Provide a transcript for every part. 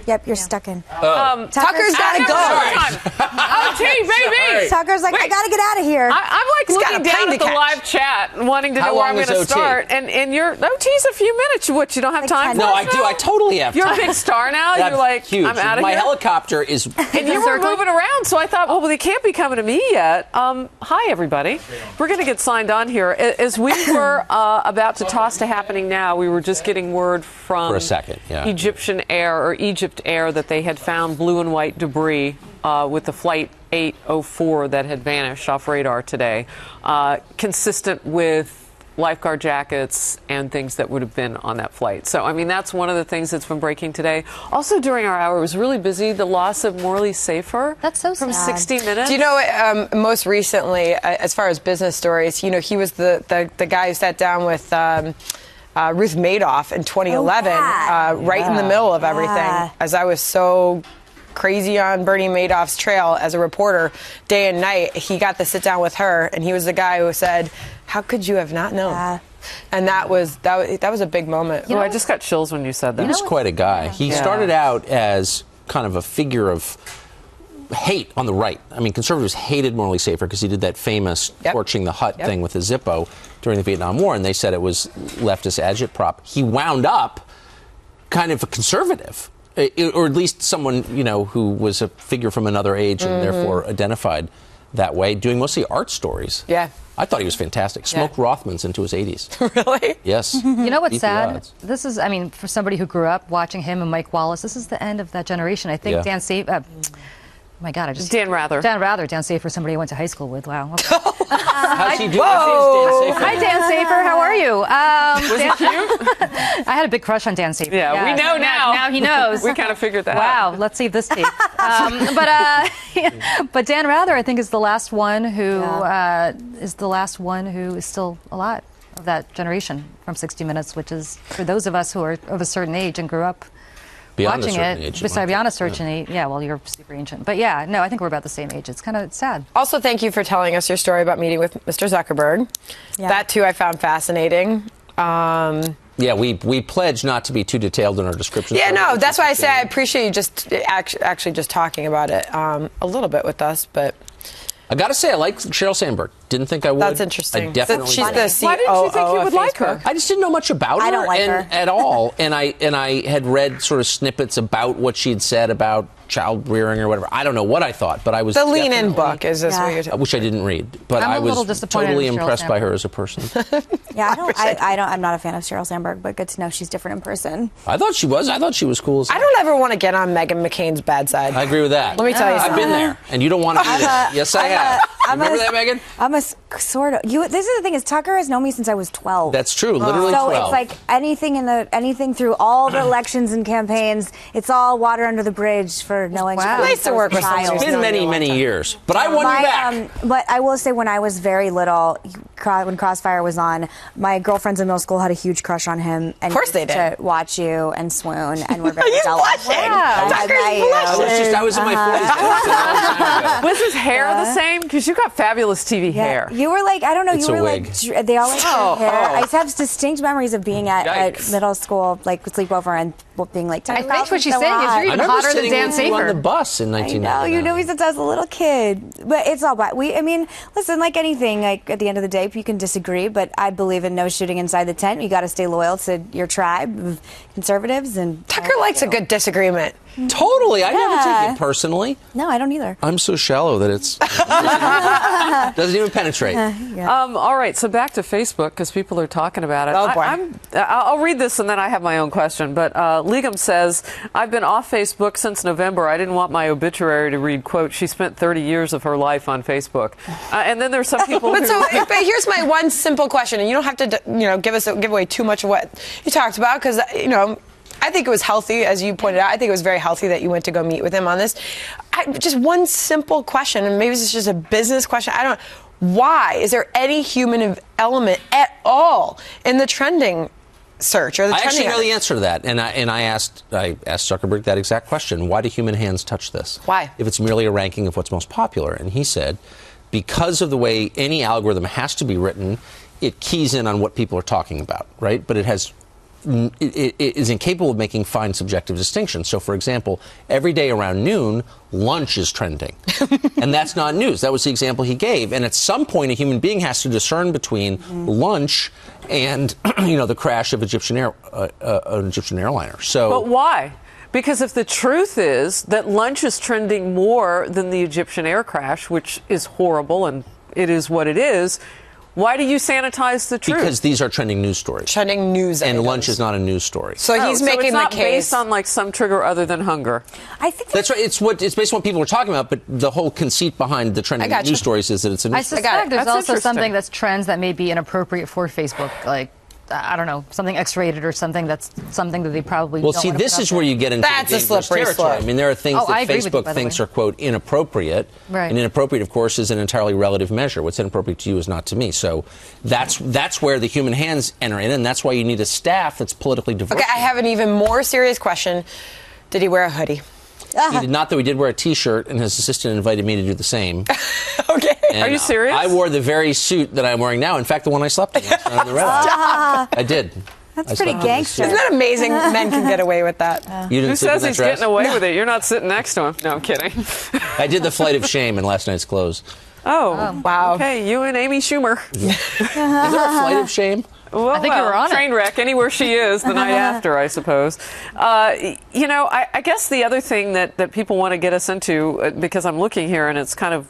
Yep, you're stuck in. Tucker's got to go. Oh, T, baby. Tucker's like, I got to get out of here. I'm like looking down at the live chat and wanting to know where I'm going to start. And your OT's a few minutes. What, you don't have time for No, us I do. now? I totally have You're time. a big star now. You're like, huge. I'm out of My here. helicopter is... And you were moving around, so I thought, well, they can't be coming to me yet. Hi, everybody. We're going to get signed on here. As we were about to toss to happening now, we were just getting word from For a second, yeah. Egypt Air that they had found blue and white debris with the flight 804 that had vanished off radar today, consistent with lifeguard jackets and things that would have been on that flight. So, I mean, that's one of the things that's been breaking today. Also, during our hour, it was really busy. The loss of Morley Safer. That's so from sad. 60 Minutes. Do you know what, most recently, as far as business stories, you know, he was the guy who sat down with Ruth Madoff in 2011, right in the middle of everything, as I was so crazy on Bernie Madoff's trail as a reporter day and night. He got to sit down with her, and he was the guy who said, how could you have not known? And that was a big moment. I just got chills when you said that. He was quite a guy. He started out as kind of a figure of hate on the right. I mean, conservatives hated Morley Safer because he did that famous torching the hut thing with a Zippo during the Vietnam War, and they said it was leftist agitprop. He wound up kind of a conservative, or at least someone, you know, who was a figure from another age and therefore identified that way, doing mostly art stories. Yeah. I thought he was fantastic. Smoked Rothmans into his 80s. Really? Yes. You know what's Beat the sad? odds. This is, I mean, for somebody who grew up watching him and Mike Wallace, this is the end of that generation. I think Dan Safer. My God, I just... Dan Rather. Dan Safer, somebody I went to high school with. Wow. Okay. How's he doing? Hi, Dan Safer. How are you? Was he cute? I had a big crush on Dan Safer. Yeah, we know now. Now he knows. We kind of figured that out. Wow, let's see this tape. But Dan Rather, I think, is the last one who is still alive of that generation from 60 Minutes, which is for those of us who are of a certain age and grew up Beyond watching a certain it. age. Beyond a certain age. Yeah, well, you're super ancient. But yeah, no, I think we're about the same age. It's kind of sad. Also, thank you for telling us your story about meeting with Mr. Zuckerberg. Yeah. That, too, I found fascinating. Yeah, we pledge not to be too detailed in our descriptions. Yeah, no, that's why I say I appreciate you just actually just talking about it a little bit with us, but... I gotta say, I like Sheryl Sandberg. Didn't think I would. That's interesting. I definitely She's did. the COO. Why didn't you think you would like her? I just didn't know much about her, I don't like her at all. And I had read sort of snippets about what she had said about child rearing or whatever. I don't know what I thought, but I was the Lean In book. Is this what you're talking? Which I didn't read, but I was totally impressed by her as a person. Yeah, I'm not a fan of Sheryl Sandberg, but good to know she's different in person. I thought she was. I thought she was cool. I don't ever want to get on Meghan McCain's bad side. I agree with that. Let me tell you something. I've been there, and you don't want to be there. Yes, I have. Remember that, Megan? I'm a sort of. This is the thing is Tucker has known me since I was 12. That's true. Literally so 12. It's like anything through all the elections and campaigns. It's all water under the bridge for knowing. Wow. Nice to work with someone. It's been many years, but I won you back. But I will say, when I was very little, when Crossfire was on, my girlfriends in middle school had a huge crush on him. And of course they did. To watch you and swoon, and we're very jealous. Blushing. Wow. I was in my 40s. Was his hair the same? Because you got fabulous TV hair. You were like, I don't know, It's you a were wig. like, they all like your hair. I just have distinct memories of being at middle school, like sleepover, and being like, I think what she's saying is you're even hotter than Dan Safer. on the bus in 1999. I know, you knew me since I was a little kid. But it's all about, listen, like anything, like at the end of the day, you can disagree, but I believe in no shooting inside the tent. You got to stay loyal to your tribe of conservatives. And Tucker likes a good disagreement. Totally. I never take it personally. No, I don't either. I'm so shallow that it's doesn't even penetrate. All right, so back to Facebook, because people are talking about it. Oh, boy. I'll read this and then I have my own question. But Legum says, I've been off Facebook since November. I didn't want my obituary to read, quote, she spent 30 years of her life on Facebook. And then there's some people but here's my one simple question, and you don't have to give away too much of what you talked about, because I think it was healthy, as you pointed out. I think it was very healthy that you went to go meet with him on this. Just one simple question, and maybe this is just a business question. I don't know. Why is there any human element at all in the trending search or the trending? I actually know the answer to that, and I asked Zuckerberg that exact question. Why do human hands touch this? Why? If it's merely a ranking of what's most popular, and he said, because of the way any algorithm has to be written, it keys in on what people are talking about, right? But it has it is incapable of making fine subjective distinctions. So, for example, every day around noon, lunch is trending. And that's not news. That was the example he gave. And at some point, a human being has to discern between lunch and, the crash of an Egyptian airliner. So, but why? Because if the truth is that lunch is trending more than the Egyptian air crash, which is horrible and it is what it is, why do you sanitize the truth? Because these are trending news stories. Trending news And items. lunch is not a news story. So he's making it's not the case based on like some trigger other than hunger. I think that's right. It's based on what people are talking about, but the whole conceit behind the trending news stories is that it's a news story. I suspect there's That's also something interesting. that's trends that may be inappropriate for Facebook, like I don't know, something X-rated or something that's something that they probably Well, don't see, want to this put is out where there. you get into That's the a dangerous slippery territory. slope. I mean, there are things I that agree with you, Facebook by the thinks way. are, quote, inappropriate. Right. And inappropriate, of course, is an entirely relative measure. What's inappropriate to you is not to me. So that's where the human hands enter in, and that's why you need a staff that's politically diverse. Okay, I have an even more serious question. Did he wear a hoodie? He did not, though he did wear a T-shirt, and his assistant invited me to do the same. Okay. And, Are you serious? I wore the very suit that I'm wearing now. In fact, the one I slept in last night on the Red Eye. I did. that's I pretty slept in this gangster. suit. Isn't that amazing? Men can get away with that. You didn't Who sleep in says that he's dress? getting away with it? You're not sitting next to him. No, I'm kidding. I did the flight of shame in last night's clothes. Oh, wow. Okay, you and Amy Schumer. Is there a flight of shame? Well, I think you were on it. train wreck anywhere she is the night after, I suppose. I guess the other thing that people want to get us into, because I'm looking here and it's kind of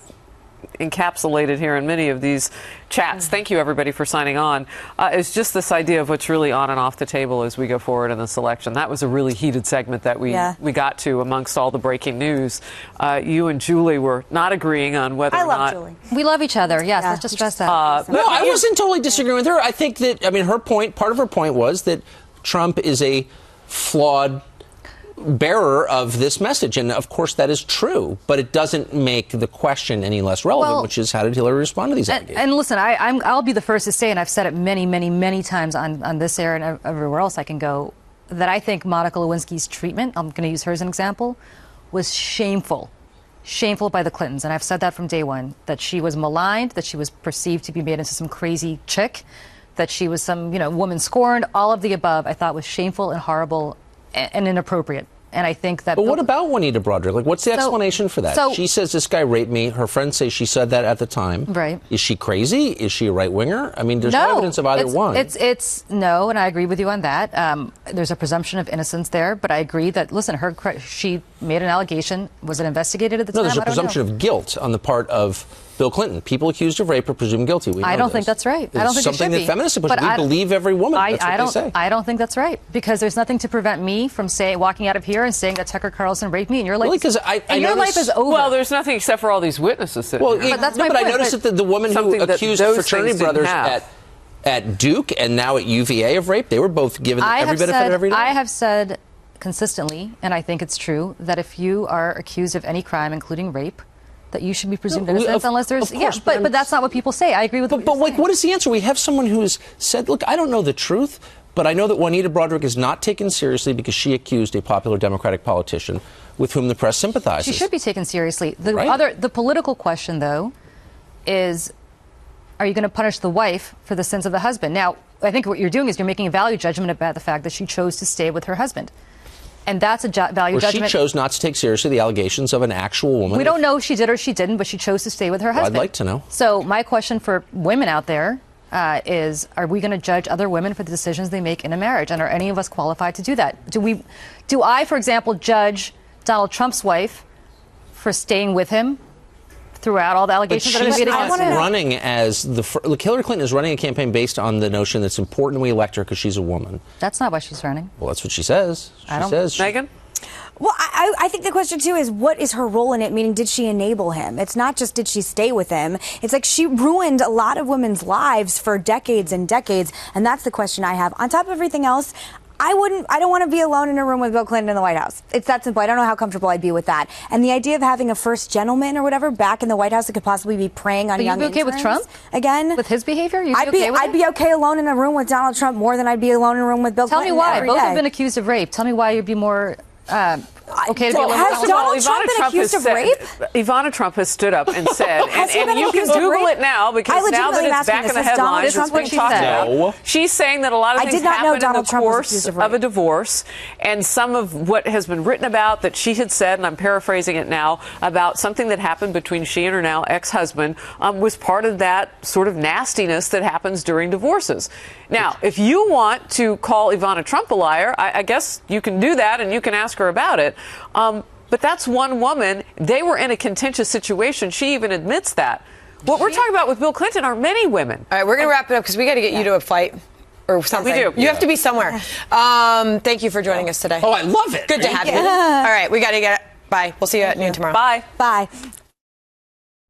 encapsulated here in many of these chats. Thank you, everybody, for signing on. Is just this idea of what's really on and off the table as we go forward in this election. That was a really heated segment that we got to amongst all the breaking news. You and Julie were not agreeing on whether or not. Julie. We love each other. Yes, let's just stress that. No, I wasn't totally disagreeing with her. I think that, part of her point was that Trump is a flawed bearer of this message. And of course that is true, but it doesn't make the question any less relevant, which is how did Hillary respond to these allegations? And listen, I'll be the first to say, and I've said it many, many, many times on this air and everywhere else I can go, that I think Monica Lewinsky's treatment, I'm going to use her as an example, was shameful. Shameful by the Clintons. And I've said that from day one, that she was maligned, that she was perceived to be made into some crazy chick, that she was some, woman scorned, all of the above I thought was shameful and horrible and inappropriate. And I think that. But what about Juanita Broaddrick? Like, what's the explanation for that? So, she says this guy raped me. Her friends say she said that at the time. Right. Is she crazy? Is she a right winger? I mean, there's no evidence of either one. It's no, and I agree with you on that. There's a presumption of innocence there, but I agree that listen, she made an allegation. Was it investigated at the time? No, there's a presumption of guilt on the part of Bill Clinton. People accused of rape are presumed guilty. I don't think that's right. I don't think it should something be. that feminists push. We believe every woman. That's what they say. I don't think that's right, because there's nothing to prevent me from walking out of here and saying that Tucker Carlson raped me, and your life. Really? Because your life is over. Well, there's nothing except for all these witnesses sitting Well, here. But that's my but I point, noticed but that the woman who something that accused those fraternity things didn't brothers have. at Duke and now at UVA of rape, they were both given every benefit of every doubt. I have said consistently, and I think it's true, that if you are accused of any crime, including rape, that you should be presumed innocent unless there's. Of course, but that's not what people say. I agree with. But what is the answer? We have someone who has said, "Look, I don't know the truth, but I know that Juanita Broaddrick is not taken seriously because she accused a popular Democratic politician with whom the press sympathizes." She should be taken seriously. Right. The political question, though, is, are you going to punish the wife for the sins of the husband? Now, I think what you're doing is you're making a value judgment about the fact that she chose to stay with her husband. And that's a value judgment. She chose not to take seriously the allegations of an actual woman. We don't know if she did or she didn't, but she chose to stay with her husband. I'd like to know. So my question for women out there is, are we going to judge other women for the decisions they make in a marriage? And are any of us qualified to do that? Do I, for example, judge Donald Trump's wife for staying with him throughout all the allegations that are getting against her? Running as look, Hillary Clinton is running a campaign based on the notion that it's important we elect her because she's a woman. That's not why she's running. Well, that's what she says. Meghan? Well, I think the question, too, is what is her role in it? Meaning, did she enable him? It's not just did she stay with him. It's like she ruined a lot of women's lives for decades and decades. And that's the question I have. On top of everything else, I don't want to be alone in a room with Bill Clinton in the White House. It's that simple. I don't know how comfortable I'd be with that. And the idea of having a first gentleman or whatever back in the White House that could possibly be preying on young interns. You'd be okay with Trump? Again? With his behavior? I'd be okay alone in a room with Donald Trump more than I'd be alone in a room with Bill Clinton. Tell me why. every Both day. have been accused of rape. Tell me why you'd be more... I okay to be a liberal? Has Donald Trump been accused of rape? Ivana Trump has stood up and said, and you can accused of Google rape? it now because now that it's back in the headlines, it's been talked about. She's saying that a lot of things happen in the course of a divorce, and some of what has been written about that she had said, and I'm paraphrasing it now, about something that happened between she and her now ex-husband was part of that sort of nastiness that happens during divorces. Now, if you want to call Ivana Trump a liar, I guess you can do that and you can ask her about it. But that's one woman. They were in a contentious situation. She even admits that. What we're talking about with Bill Clinton are many women. All right, we're going to wrap it up because we got to get you to a flight or something. We do. You have to be somewhere. Thank you for joining us today. Oh, I love it. Good to have you. All right, we got to get. Bye. We'll see you at noon tomorrow. Bye. Bye.